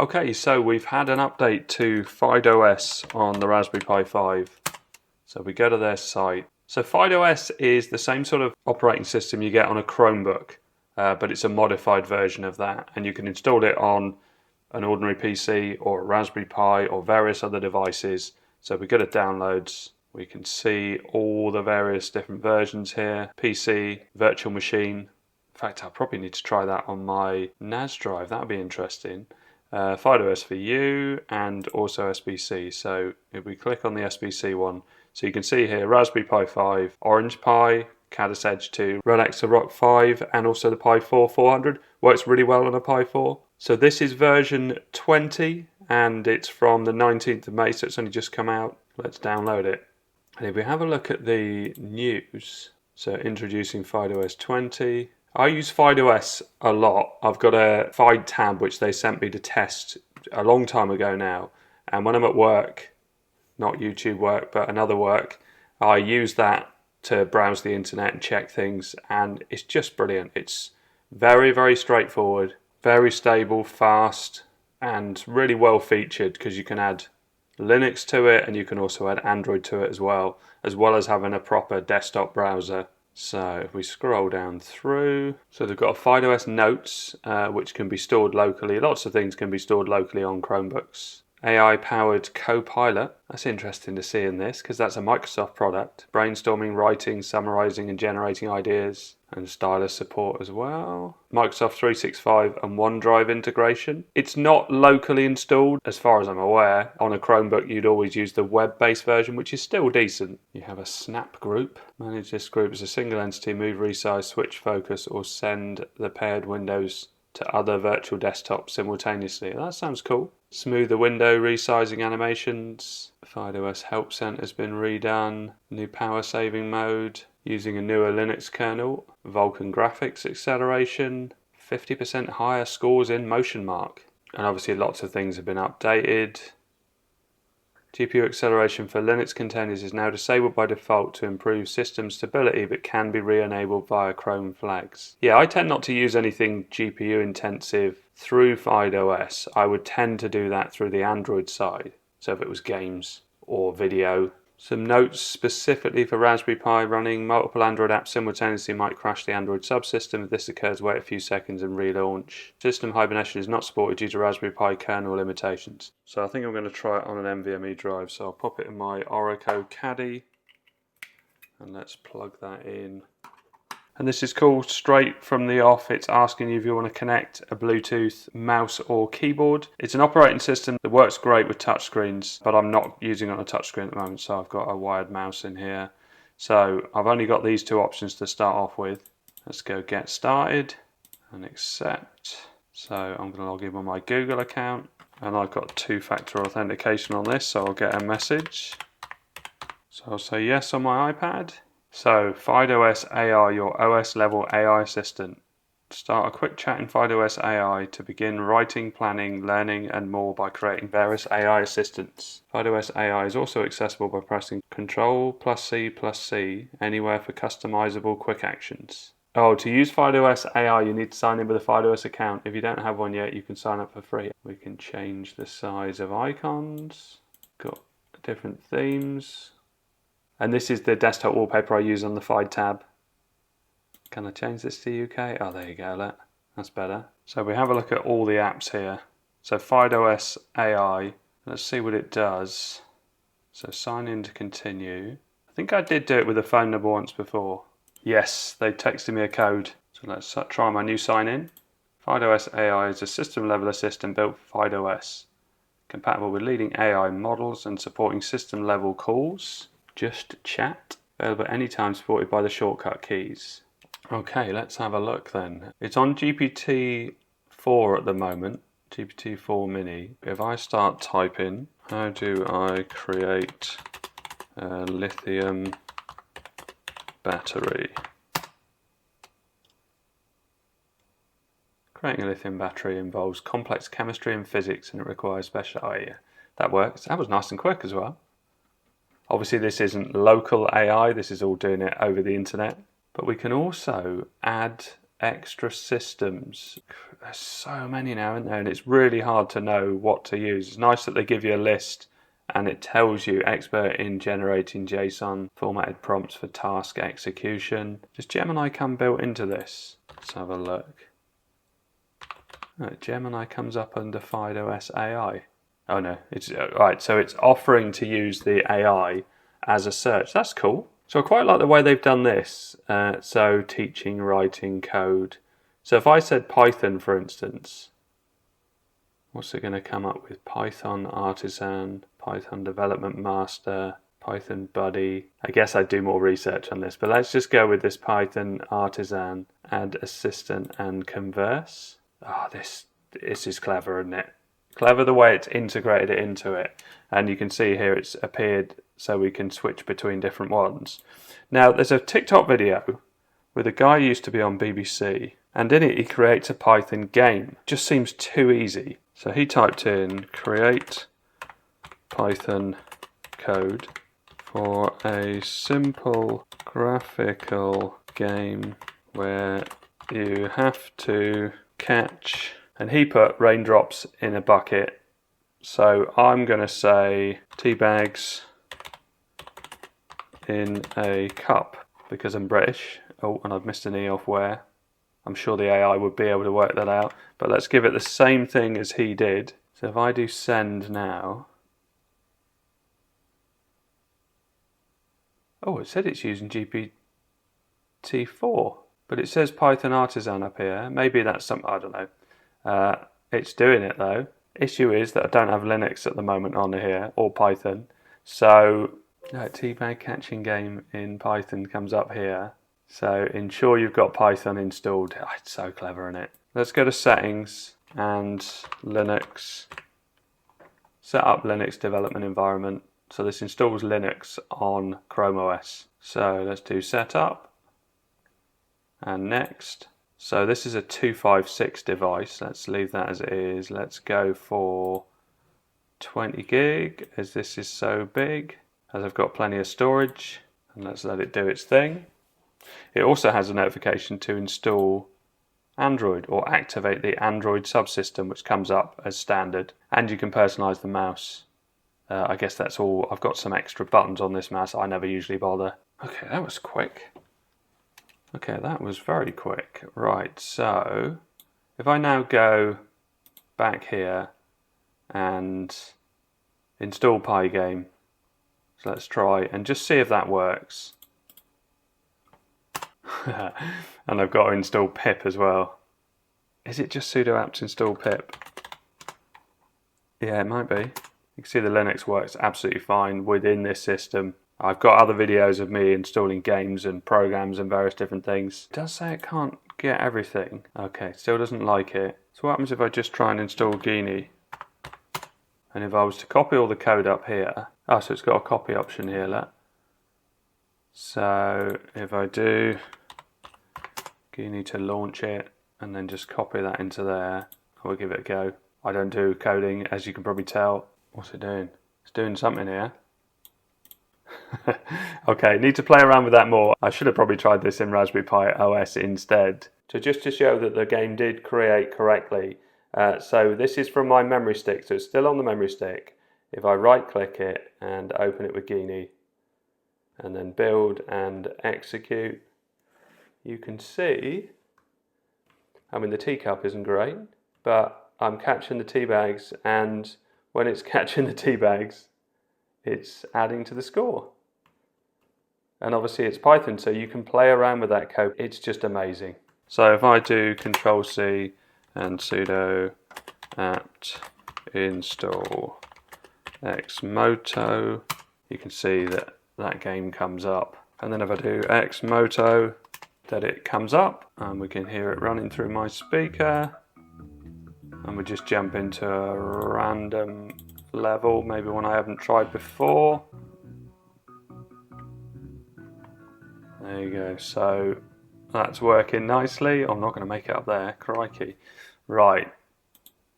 Okay, so we've had an update to FydeOS on the Raspberry Pi 5. So we go to their site. So FydeOS is the same sort of operating system you get on a Chromebook, but it's a modified version of that. And you can install it on an ordinary PC or a Raspberry Pi or various other devices. So we go to downloads. We can see all the various different versions here. PC, virtual machine. In fact, I'll probably need to try that on my NAS drive. That would be interesting. FydeOS for you and also SBC. So if we click on the SBC one, so you can see here Raspberry Pi 5, Orange Pi, Caddis Edge 2, Relaxa Rock 5 and also the Pi 4 400. Works really well on a Pi 4. So this is version 20 and it's from the 19th of May, so it's only just come out. Let's download it. And if we have a look at the news, so introducing FydeOS 20. I use FydeOS a lot. I've got a Fyde tab which they sent me to test a long time ago now. And when I'm at work, not YouTube work, but another work, I use that to browse the internet and check things. And it's just brilliant. It's very, very straightforward, very stable, fast, and really well featured because you can add Linux to it and you can also add Android to it as well as having a proper desktop browser. So if we scroll down through, so they've got a FydeOS Notes, which can be stored locally. Lots of things can be stored locally on Chromebooks. AI-powered Copilot. That's interesting to see in this because that's a Microsoft product. Brainstorming, writing, summarizing and generating ideas. And stylus support as well. Microsoft 365 and OneDrive integration. It's not locally installed, as far as I'm aware. On a Chromebook, you'd always use the web-based version, which is still decent. You have a snap group. Manage this group as a single entity, move, resize, switch focus, or send the paired windows to other virtual desktops simultaneously. That sounds cool. Smooth the window resizing animations. FydeOS Help Center has been redone. New power saving mode. Using a newer Linux kernel. Vulkan graphics acceleration. 50% higher scores in Motion Mark. And obviously lots of things have been updated. GPU acceleration for Linux containers is now disabled by default to improve system stability, but can be re-enabled via Chrome flags. Yeah, I tend not to use anything GPU intensive through FydeOS. I would tend to do that through the Android side. So if it was games or video. Some notes specifically for Raspberry Pi: running multiple Android apps simultaneously might crash the Android subsystem. If this occurs, wait a few seconds and relaunch. System hibernation is not supported due to Raspberry Pi kernel limitations. So I think I'm going to try it on an NVMe drive. So I'll pop it in my Oracle Caddy and let's plug that in. And this is cool, straight from the off. It's asking you if you want to connect a Bluetooth mouse or keyboard. It's an operating system that works great with touchscreens, but I'm not using it on a touchscreen at the moment, so I've got a wired mouse in here. So I've only got these two options to start off with. Let's go get started and accept. So I'm going to log in with my Google account, and I've got two-factor authentication on this, so I'll get a message. So I'll say yes on my iPad. So, FydeOS AI, your OS level AI assistant. Start a quick chat in FydeOS AI to begin writing, planning, learning and more by creating various AI assistants. FydeOS AI is also accessible by pressing Ctrl+C+C anywhere for customizable quick actions. Oh, to use FydeOS AI you need to sign in with a FydeOS account. If you don't have one yet, you can sign up for free. We can change the size of icons. Got different themes. And this is the desktop wallpaper I use on the Fyde tab. Can I change this to UK? Oh, there you go, that's better. So we have a look at all the apps here. So FydeOS AI, let's see what it does. So sign in to continue. I think I did do it with a phone number once before. Yes, they texted me a code. So let's try my new sign in. FydeOS AI is a system level assistant built for FydeOS. Compatible with leading AI models and supporting system level calls. Just chat. Available at any time, supported by the shortcut keys. Okay, let's have a look then. It's on GPT-4 at the moment, GPT-4 mini. If I start typing, how do I create a lithium battery? Creating a lithium battery involves complex chemistry and physics and it requires special... Oh yeah, that works. That was nice and quick as well. Obviously this isn't local AI, this is all doing it over the internet. But we can also add extra systems. There's so many now, isn't there? And it's really hard to know what to use. It's nice that they give you a list and it tells you expert in generating JSON formatted prompts for task execution. Does Gemini come built into this? Let's have a look. Gemini comes up under FydeOS AI. Oh no, it's right. So it's offering to use the AI as a search. That's cool. So I quite like the way they've done this. So teaching, writing code. So if I said Python, for instance, what's it going to come up with? Python Artisan, Python Development Master, Python Buddy. I guess I'd do more research on this, but let's just go with this Python Artisan, add assistant and converse. Oh, this is clever, isn't it? Clever the way it's integrated it into it. And you can see here it's appeared so we can switch between different ones. Now, there's a TikTok video with a guy who used to be on BBC, and in it he creates a Python game. Just seems too easy. So he typed in create Python code for a simple graphical game where you have to catch, and he put raindrops in a bucket. So I'm going to say tea bags in a cup because I'm British. Oh, and I've missed an E off where. I'm sure the AI would be able to work that out. But let's give it the same thing as he did. So if I do send now. Oh, it said it's using GPT-4. But it says Python Artisan up here. Maybe that's something, I don't know. It's doing it though. Issue is that I don't have Linux at the moment on here, or Python. So, teabag catching game in Python comes up here. So ensure you've got Python installed. Oh, it's so clever, isn't it? Let's go to settings and Linux. Set up Linux development environment. So this installs Linux on Chrome OS. So let's do setup. And next. So this is a 256 device. Let's leave that as it is. Let's go for 20 gig as this is so big, as I've got plenty of storage. And let's let it do its thing. It also has a notification to install Android or activate the Android subsystem, which comes up as standard. And you can personalize the mouse. I guess that's all. I've got some extra buttons on this mouse I never usually bother. Okay, that was quick. Okay, that was very quick. Right, so if I now go back here and install Pygame, so let's try and just see if that works. And I've got to install pip as well. Is it just sudo apt install pip? Yeah, it might be. You can see the Linux works absolutely fine within this system. I've got other videos of me installing games and programs and various different things. It does say it can't get everything. Okay, still doesn't like it. So what happens if I just try and install Guinea? And if I was to copy all the code up here. Oh, so it's got a copy option here, look. So if I do Guinea to launch it and then just copy that into there, I will give it a go. I don't do coding, as you can probably tell. What's it doing? It's doing something here. Okay, need to play around with that more. I should have probably tried this in Raspberry Pi OS instead. So just to show that the game did create correctly. So this is from my memory stick, so it's still on the memory stick. If I right click it and open it with Guinea and then build and execute, you can see, I mean the teacup isn't great, but I'm catching the tea bags, and when it's catching the tea bags, it's adding to the score. And obviously it's Python, so you can play around with that code. It's just amazing. So if I do Control-C and sudo apt install xmoto, you can see that that game comes up. And then if I do xmoto, that it comes up, and we can hear it running through my speaker. And we just jump into a random level, maybe one I haven't tried before. There you go, so that's working nicely. I'm not going to make it up there, crikey. Right,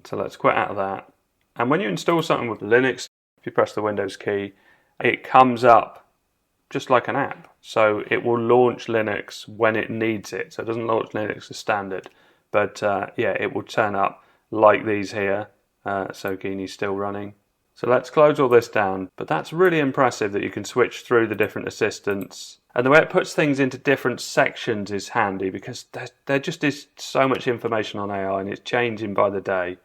so let's quit out of that. And when you install something with Linux, if you press the Windows key, it comes up just like an app. So it will launch Linux when it needs it. So it doesn't launch Linux as standard, but yeah, it will turn up like these here. So Guinea's still running. So let's close all this down. But that's really impressive that you can switch through the different assistants. And the way it puts things into different sections is handy, because there just is so much information on AI and it's changing by the day.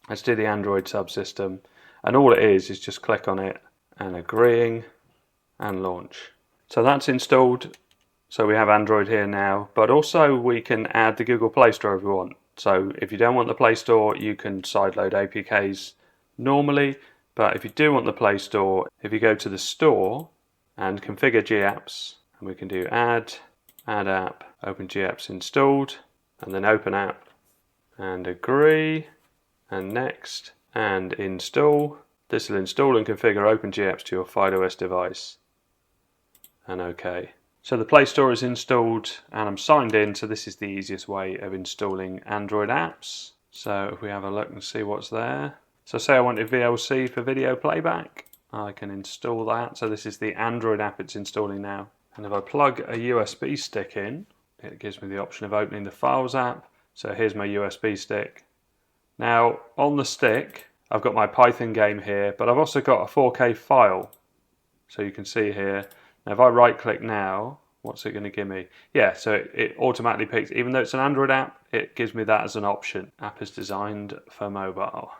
Let's do the Android subsystem. And all it is just click on it and agreeing and launch. So that's installed. So we have Android here now, but also we can add the Google Play Store if we want. So if you don't want the Play Store, you can sideload APKs normally. But if you do want the Play Store, if you go to the store and configure GApps, and we can do add app, open GApps installed, and then open app, and agree, and next, and install. This will install and configure open GApps to your FydeOS device, and OK. So the Play Store is installed and I'm signed in, so this is the easiest way of installing Android apps. So if we have a look and see what's there. So say I wanted VLC for video playback, I can install that. So this is the Android app it's installing now. And if I plug a USB stick in, it gives me the option of opening the Files app. So here's my USB stick. Now on the stick, I've got my Python game here, but I've also got a 4K file. So you can see here. Now if I right click now, what's it going to give me? Yeah, so it automatically picks, even though it's an Android app, it gives me that as an option. App is designed for mobile.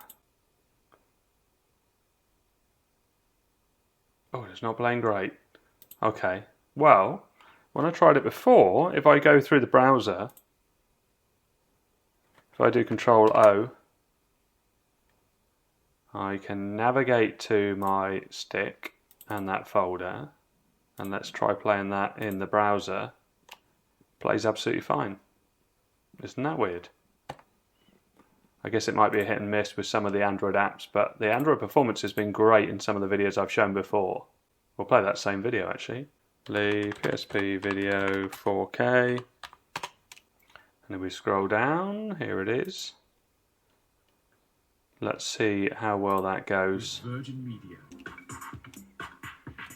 Oh, it's not playing great. Okay, well, when I tried it before, if I go through the browser, if I do Control O, I can navigate to my stick and that folder, and let's try playing that in the browser. Plays absolutely fine. Isn't that weird? I guess it might be a hit and miss with some of the Android apps, but the Android performance has been great in some of the videos I've shown before. We'll play that same video actually. Play PSP video 4K. And if we scroll down, here it is. Let's see how well that goes.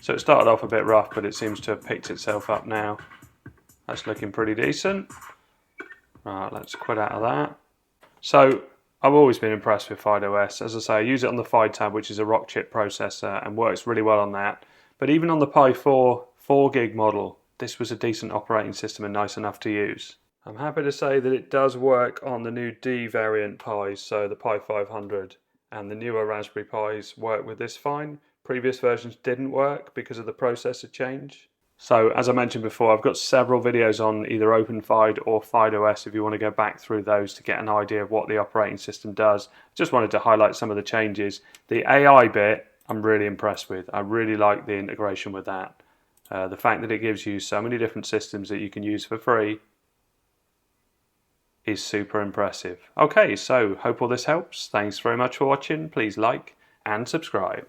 So it started off a bit rough, but it seems to have picked itself up now. That's looking pretty decent. Right, let's quit out of that. So I've always been impressed with FydeOS. As I say, I use it on the Fyde tab, which is a Rockchip processor, and works really well on that. But even on the Pi 4 4GB model, this was a decent operating system and nice enough to use. I'm happy to say that it does work on the new D variant Pis, so the Pi 500, and the newer Raspberry Pis work with this fine. Previous versions didn't work because of the processor change. So as I mentioned before, I've got several videos on either OpenFyde or FydeOS if you want to go back through those to get an idea of what the operating system does. Just wanted to highlight some of the changes. The AI bit I'm really impressed with. I really like the integration with that. The fact that it gives you so many different systems that you can use for free is super impressive. Okay, so hope all this helps. Thanks very much for watching. Please like and subscribe.